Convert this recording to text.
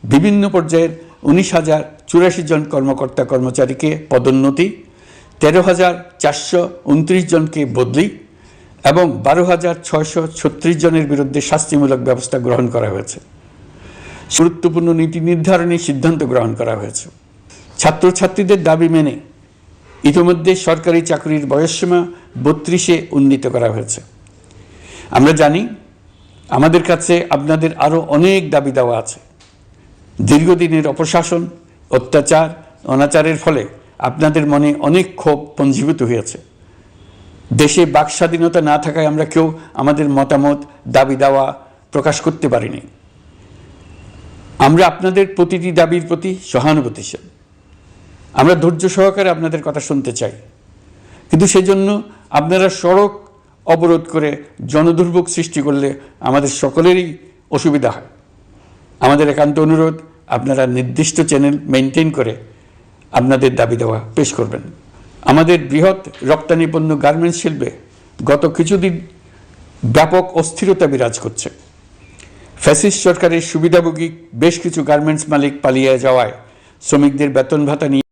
বিভিন্ন পর্যায়ের 19,084 জন কর্মকর্তা কর্মচারীকে পদোন্নতি, 13,429 জনকে বদলি এবং 12,636 জনের বিরুদ্ধে শাস্তিমূলক ব্যবস্থা গ্রহণ করা হয়েছে। গুরুত্বপূর্ণ নীতি নির্ধারণী সিদ্ধান্ত গ্রহণ করা হয়েছে। ছাত্রছাত্রীদের দাবি মেনে ইতিমধ্যে সরকারি চাকরির বয়সসীমা 32-এ উন্নীত করা হয়েছে। আমরা জানি আমাদের কাছে আপনাদের আরও অনেক দাবি দেওয়া আছে। দীর্ঘদিনের অপশাসন, অত্যাচার, অনাচারের ফলে আপনাদের মনে অনেক ক্ষোভ পঞ্জীভূত হয়েছে। দেশে বাক স্বাধীনতা না থাকায় আমরা কেউ আমাদের মতামত, দাবি দেওয়া প্রকাশ করতে পারিনি। আমরা আপনাদের প্রতিটি দাবির প্রতি সহানুভূতিশীল। আমরা ধৈর্য সহকারে আপনাদের কথা শুনতে চাই, কিন্তু সেজন্য আপনারা সড়ক অবরোধ করে জনদুর্ভোগ সৃষ্টি করলে আমাদের সকলেরই অসুবিধা হয়। আমাদের একান্ত অনুরোধ, আপনারা নির্দিষ্ট চ্যানেল মেনটেন করে আপনাদের দাবি দেওয়া পেশ করবেন। আমাদের বৃহৎ রপ্তানি পণ্য গার্মেন্টস শিল্পে গত কিছুদিন ব্যাপক অস্থিরতা বিরাজ করছে। ফ্যাসিস্ট সরকারের সুবিধাভোগী বেশ কিছু গার্মেন্টস মালিক পালিয়ে যাওয়ায় শ্রমিকদের বেতন ভাতা নিয়ে